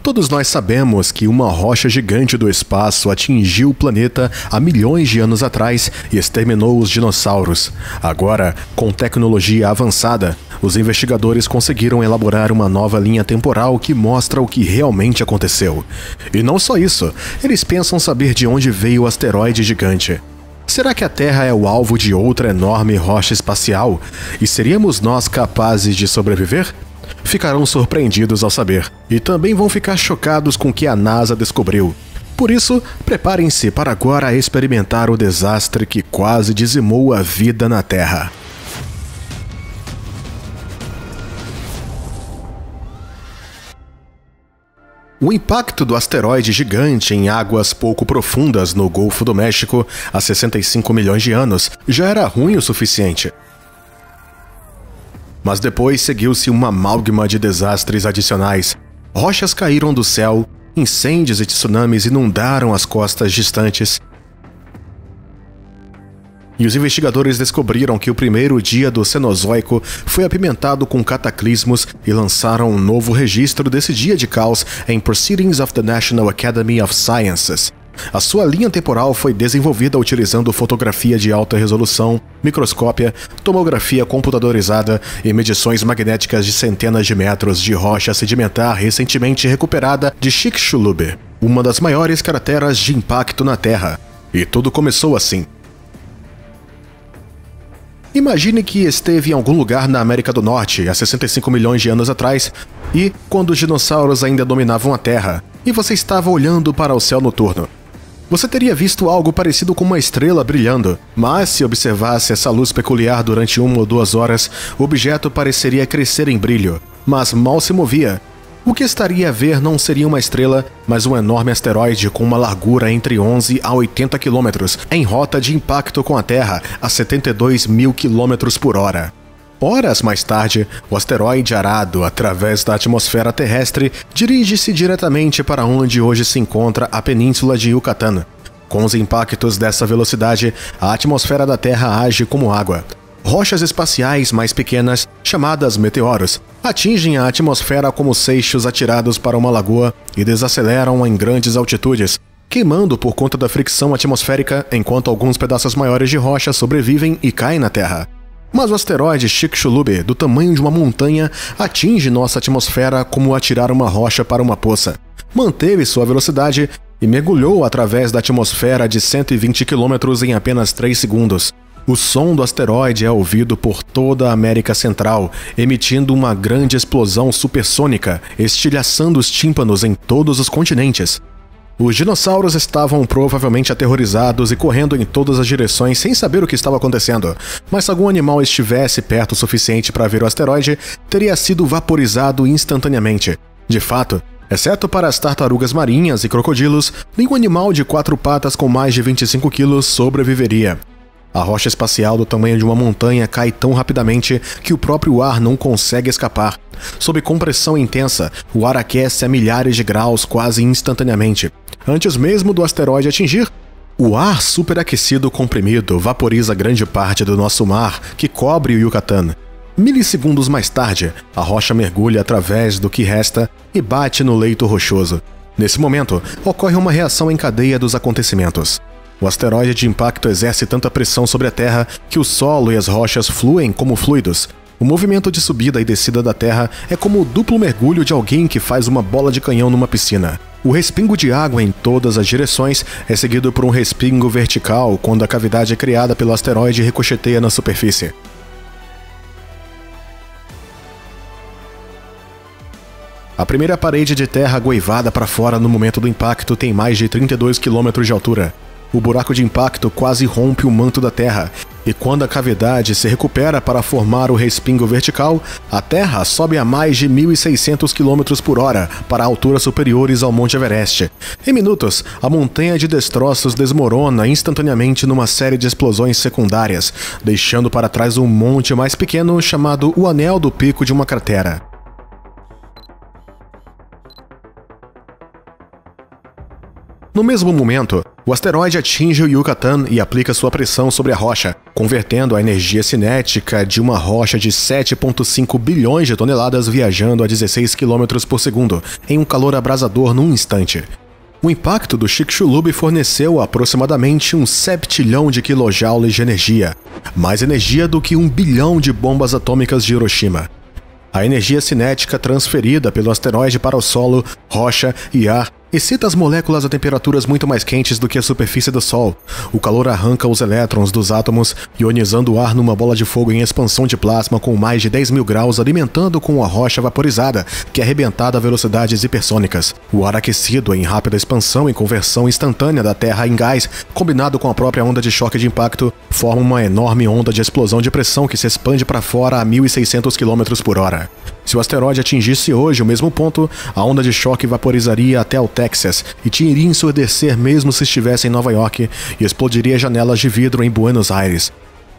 Todos nós sabemos que uma rocha gigante do espaço atingiu o planeta há milhões de anos atrás e exterminou os dinossauros. Agora, com tecnologia avançada, os investigadores conseguiram elaborar uma nova linha temporal que mostra o que realmente aconteceu. E não só isso, eles pensam saber de onde veio o asteroide gigante. Será que a Terra é o alvo de outra enorme rocha espacial? E seríamos nós capazes de sobreviver? Ficarão surpreendidos ao saber, e também vão ficar chocados com o que a NASA descobriu. Por isso, preparem-se para agora experimentar o desastre que quase dizimou a vida na Terra. O impacto do asteroide gigante em águas pouco profundas no Golfo do México há 65 milhões de anos já era ruim o suficiente. Mas depois seguiu-se uma amálgama de desastres adicionais. Rochas caíram do céu, incêndios e tsunamis inundaram as costas distantes. E os investigadores descobriram que o primeiro dia do Cenozoico foi apimentado com cataclismos e lançaram um novo registro desse dia de caos em Proceedings of the National Academy of Sciences. A sua linha temporal foi desenvolvida utilizando fotografia de alta resolução, microscópia, tomografia computadorizada e medições magnéticas de centenas de metros de rocha sedimentar recentemente recuperada de Chicxulub, uma das maiores crateras de impacto na Terra. E tudo começou assim. Imagine que esteve em algum lugar na América do Norte há 65 milhões de anos atrás e quando os dinossauros ainda dominavam a Terra, e você estava olhando para o céu noturno. Você teria visto algo parecido com uma estrela brilhando, mas se observasse essa luz peculiar durante 1 ou 2 horas, o objeto pareceria crescer em brilho, mas mal se movia. O que estaria a ver não seria uma estrela, mas um enorme asteroide com uma largura entre 11 a 80 quilômetros, em rota de impacto com a Terra a 72 mil quilômetros por hora. Horas mais tarde, o asteroide arado através da atmosfera terrestre dirige-se diretamente para onde hoje se encontra a península de Yucatán. Com os impactos dessa velocidade, a atmosfera da Terra age como água. Rochas espaciais mais pequenas, chamadas meteoros, atingem a atmosfera como seixos atirados para uma lagoa e desaceleram em grandes altitudes, queimando por conta da fricção atmosférica, enquanto alguns pedaços maiores de rocha sobrevivem e caem na Terra. Mas o asteroide Chicxulub, do tamanho de uma montanha, atinge nossa atmosfera como atirar uma rocha para uma poça. Manteve sua velocidade e mergulhou através da atmosfera de 120 km em apenas 3 segundos. O som do asteroide é ouvido por toda a América Central, emitindo uma grande explosão supersônica, estilhaçando os tímpanos em todos os continentes. Os dinossauros estavam provavelmente aterrorizados e correndo em todas as direções sem saber o que estava acontecendo, mas se algum animal estivesse perto o suficiente para ver o asteroide, teria sido vaporizado instantaneamente. De fato, exceto para as tartarugas marinhas e crocodilos, nenhum animal de 4 patas com mais de 25 quilos sobreviveria. A rocha espacial do tamanho de uma montanha cai tão rapidamente que o próprio ar não consegue escapar. Sob compressão intensa, o ar aquece a milhares de graus quase instantaneamente. Antes mesmo do asteroide atingir, o ar superaquecido comprimido vaporiza grande parte do nosso mar que cobre o Yucatán. Milissegundos mais tarde, a rocha mergulha através do que resta e bate no leito rochoso. Nesse momento, ocorre uma reação em cadeia dos acontecimentos. O asteroide de impacto exerce tanta pressão sobre a Terra que o solo e as rochas fluem como fluidos. O movimento de subida e descida da Terra é como o duplo mergulho de alguém que faz uma bola de canhão numa piscina. O respingo de água em todas as direções é seguido por um respingo vertical quando a cavidade criada pelo asteroide ricocheteia na superfície. A primeira parede de terra goivada para fora no momento do impacto tem mais de 32 km de altura. O buraco de impacto quase rompe o manto da Terra, e quando a cavidade se recupera para formar o respingo vertical, a Terra sobe a mais de 1.600 km por hora para alturas superiores ao Monte Everest. Em minutos, a montanha de destroços desmorona instantaneamente numa série de explosões secundárias, deixando para trás um monte mais pequeno chamado o Anel do Pico de uma Cratera. No mesmo momento, O asteroide atinge o Yucatán e aplica sua pressão sobre a rocha, convertendo a energia cinética de uma rocha de 7,5 bilhões de toneladas viajando a 16 km por segundo, em um calor abrasador num instante. O impacto do Chicxulub forneceu aproximadamente um septilhão de quilojoules de energia, mais energia do que 1 bilhão de bombas atômicas de Hiroshima. A energia cinética transferida pelo asteroide para o solo, rocha e ar excita as moléculas a temperaturas muito mais quentes do que a superfície do Sol. O calor arranca os elétrons dos átomos, ionizando o ar numa bola de fogo em expansão de plasma com mais de 10 mil graus, alimentando com a rocha vaporizada, que é arrebentada a velocidades hipersônicas. O ar aquecido em rápida expansão e conversão instantânea da Terra em gás, combinado com a própria onda de choque de impacto, forma uma enorme onda de explosão de pressão que se expande para fora a 1.600 km por hora. Se o asteroide atingisse hoje o mesmo ponto, a onda de choque vaporizaria até o Texas e te iria ensurdecer mesmo se estivesse em Nova York e explodiria janelas de vidro em Buenos Aires.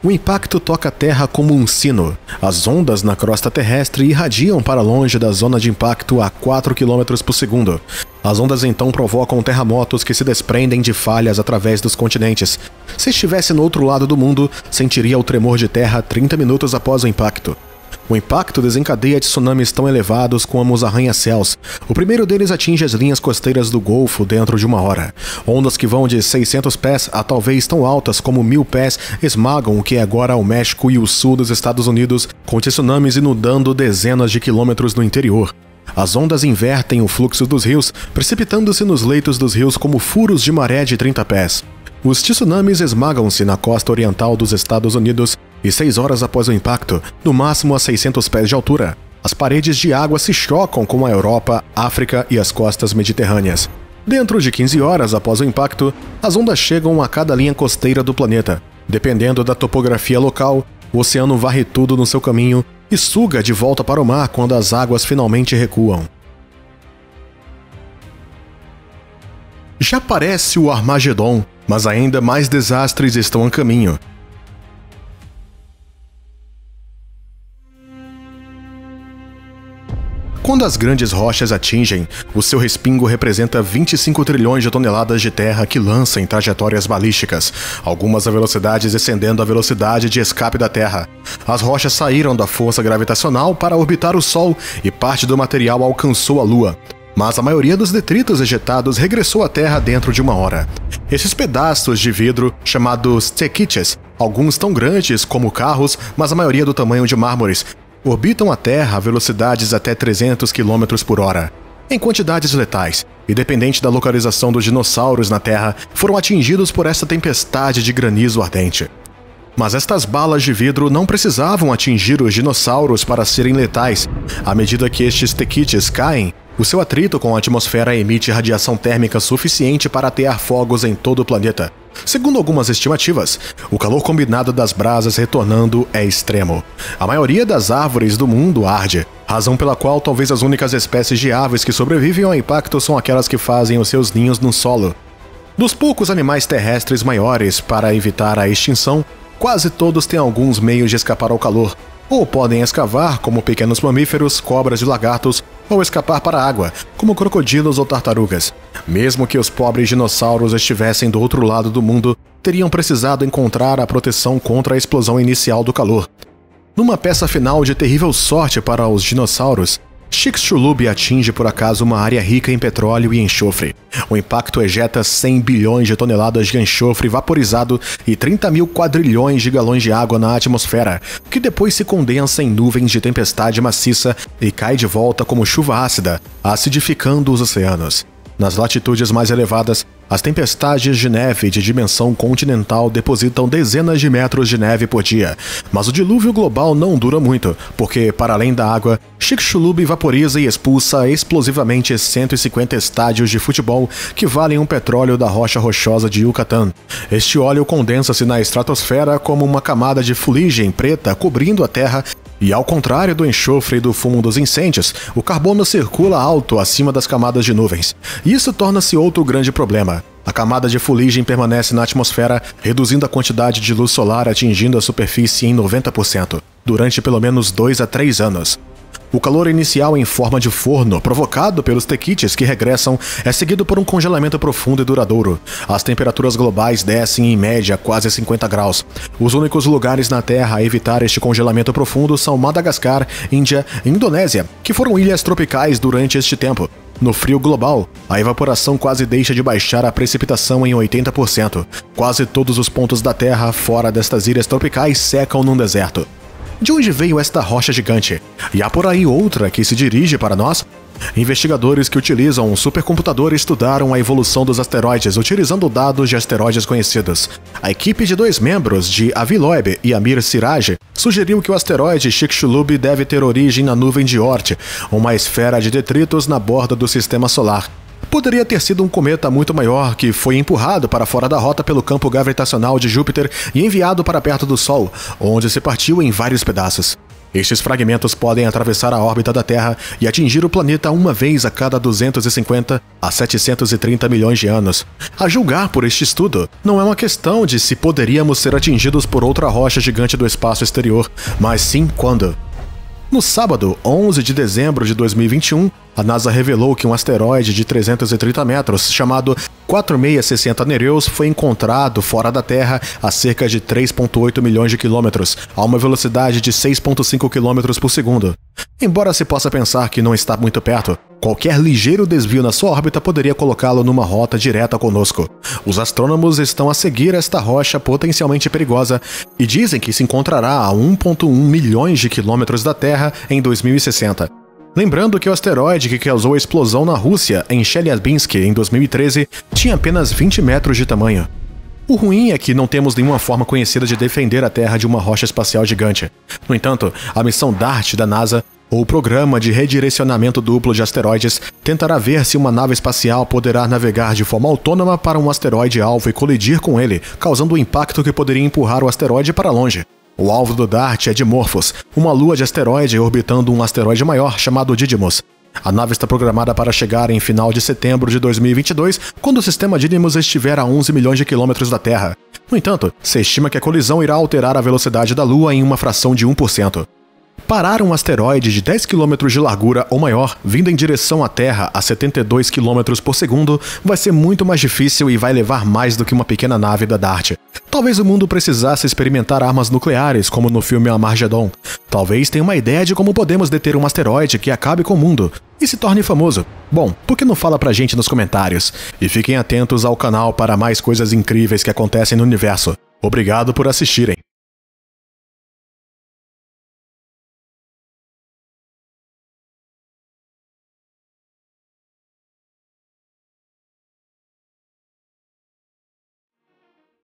O impacto toca a Terra como um sino. As ondas na crosta terrestre irradiam para longe da zona de impacto a 4 km por segundo. As ondas então provocam terremotos que se desprendem de falhas através dos continentes. Se estivesse no outro lado do mundo, sentiria o tremor de terra 30 minutos após o impacto. O impacto desencadeia tsunamis tão elevados como os arranha-céus. O primeiro deles atinge as linhas costeiras do Golfo dentro de 1 hora. Ondas que vão de 600 pés a talvez tão altas como 1.000 pés esmagam o que é agora o México e o sul dos Estados Unidos, com tsunamis inundando dezenas de quilômetros no interior. As ondas invertem o fluxo dos rios, precipitando-se nos leitos dos rios como furos de maré de 30 pés. Os tsunamis esmagam-se na costa oriental dos Estados Unidos e 6 horas após o impacto, no máximo a 600 pés de altura, as paredes de água se chocam com a Europa, África e as costas mediterrâneas. Dentro de 15 horas após o impacto, as ondas chegam a cada linha costeira do planeta. Dependendo da topografia local, o oceano varre tudo no seu caminho e suga de volta para o mar quando as águas finalmente recuam. Já parece o Armagedon, mas ainda mais desastres estão a caminho. Quando as grandes rochas atingem, o seu respingo representa 25 trilhões de toneladas de terra que lança em trajetórias balísticas, algumas a velocidades excedendo a velocidade de escape da Terra. As rochas saíram da força gravitacional para orbitar o Sol e parte do material alcançou a Lua. Mas a maioria dos detritos ejetados regressou à Terra dentro de 1 hora. Esses pedaços de vidro, chamados tequiches, alguns tão grandes como carros, mas a maioria do tamanho de mármores, orbitam a Terra a velocidades até 300 km por hora. Em quantidades letais, independente da localização dos dinossauros na Terra, foram atingidos por esta tempestade de granizo ardente. Mas estas balas de vidro não precisavam atingir os dinossauros para serem letais. À medida que estes tequiches caem, o seu atrito com a atmosfera emite radiação térmica suficiente para atear fogos em todo o planeta. Segundo algumas estimativas, o calor combinado das brasas retornando é extremo. A maioria das árvores do mundo arde, razão pela qual talvez as únicas espécies de aves que sobrevivem ao impacto são aquelas que fazem os seus ninhos no solo. Dos poucos animais terrestres maiores para evitar a extinção, quase todos têm alguns meios de escapar ao calor. Ou podem escavar, como pequenos mamíferos, cobras e lagartos, ou escapar para a água, como crocodilos ou tartarugas. Mesmo que os pobres dinossauros estivessem do outro lado do mundo, teriam precisado encontrar a proteção contra a explosão inicial do calor. Numa peça final de terrível sorte para os dinossauros, Chicxulub atinge por acaso uma área rica em petróleo e enxofre. O impacto ejeta 100 bilhões de toneladas de enxofre vaporizado e 30 mil quadrilhões de galões de água na atmosfera, que depois se condensa em nuvens de tempestade maciça e cai de volta como chuva ácida, acidificando os oceanos. Nas latitudes mais elevadas, as tempestades de neve de dimensão continental depositam dezenas de metros de neve por dia, mas o dilúvio global não dura muito, porque, para além da água, Chicxulub vaporiza e expulsa explosivamente 150 estádios de futebol que valem um petróleo da rocha rochosa de Yucatán. Este óleo condensa-se na estratosfera como uma camada de fuligem preta cobrindo a Terra. E ao contrário do enxofre e do fumo dos incêndios, o carbono circula alto acima das camadas de nuvens. E isso torna-se outro grande problema. A camada de fuligem permanece na atmosfera, reduzindo a quantidade de luz solar atingindo a superfície em 90%, durante pelo menos 2 a 3 anos. O calor inicial em forma de forno, provocado pelos tequites que regressam, é seguido por um congelamento profundo e duradouro. As temperaturas globais descem em média quase 50 graus. Os únicos lugares na Terra a evitar este congelamento profundo são Madagascar, Índia e Indonésia, que foram ilhas tropicais durante este tempo. No frio global, a evaporação quase deixa de baixar a precipitação em 80%. Quase todos os pontos da Terra fora destas ilhas tropicais secam num deserto. De onde veio esta rocha gigante? E há por aí outra que se dirige para nós? Investigadores que utilizam um supercomputador estudaram a evolução dos asteroides utilizando dados de asteroides conhecidos. A equipe de 2 membros, de Avi Loeb e Amir Siraj, sugeriu que o asteroide Chicxulub deve ter origem na nuvem de Oort, uma esfera de detritos na borda do sistema solar. Poderia ter sido um cometa muito maior que foi empurrado para fora da rota pelo campo gravitacional de Júpiter e enviado para perto do Sol, onde se partiu em vários pedaços. Estes fragmentos podem atravessar a órbita da Terra e atingir o planeta uma vez a cada 250 a 730 milhões de anos. A julgar por este estudo, não é uma questão de se poderíamos ser atingidos por outra rocha gigante do espaço exterior, mas sim quando. No sábado, 11 de dezembro de 2021, a NASA revelou que um asteroide de 330 metros, chamado 4660 Nereus, foi encontrado fora da Terra a cerca de 3,8 milhões de quilômetros, a uma velocidade de 6,5 km por segundo. Embora se possa pensar que não está muito perto, qualquer ligeiro desvio na sua órbita poderia colocá-lo numa rota direta conosco. Os astrônomos estão a seguir esta rocha potencialmente perigosa e dizem que se encontrará a 1,1 milhões de quilômetros da Terra em 2060. Lembrando que o asteroide que causou a explosão na Rússia, em Chelyabinsk, em 2013, tinha apenas 20 metros de tamanho. O ruim é que não temos nenhuma forma conhecida de defender a Terra de uma rocha espacial gigante. No entanto, a missão DART da NASA, ou Programa de Redirecionamento Duplo de Asteroides, tentará ver se uma nave espacial poderá navegar de forma autônoma para um asteroide-alvo e colidir com ele, causando um impacto que poderia empurrar o asteroide para longe. O alvo do DART é Dimorphos, uma lua de asteroide orbitando um asteroide maior chamado Didymos. A nave está programada para chegar em final de setembro de 2022, quando o sistema Didymos estiver a 11 milhões de quilômetros da Terra. No entanto, se estima que a colisão irá alterar a velocidade da Lua em uma fração de 1%. Parar um asteroide de 10 km de largura ou maior, vindo em direção à Terra a 72 km por segundo, vai ser muito mais difícil e vai levar mais do que uma pequena nave da DART. Talvez o mundo precisasse experimentar armas nucleares, como no filme Armageddon. Talvez tenha uma ideia de como podemos deter um asteroide que acabe com o mundo e se torne famoso. Bom, por que não fala pra gente nos comentários? E fiquem atentos ao canal para mais coisas incríveis que acontecem no universo. Obrigado por assistirem.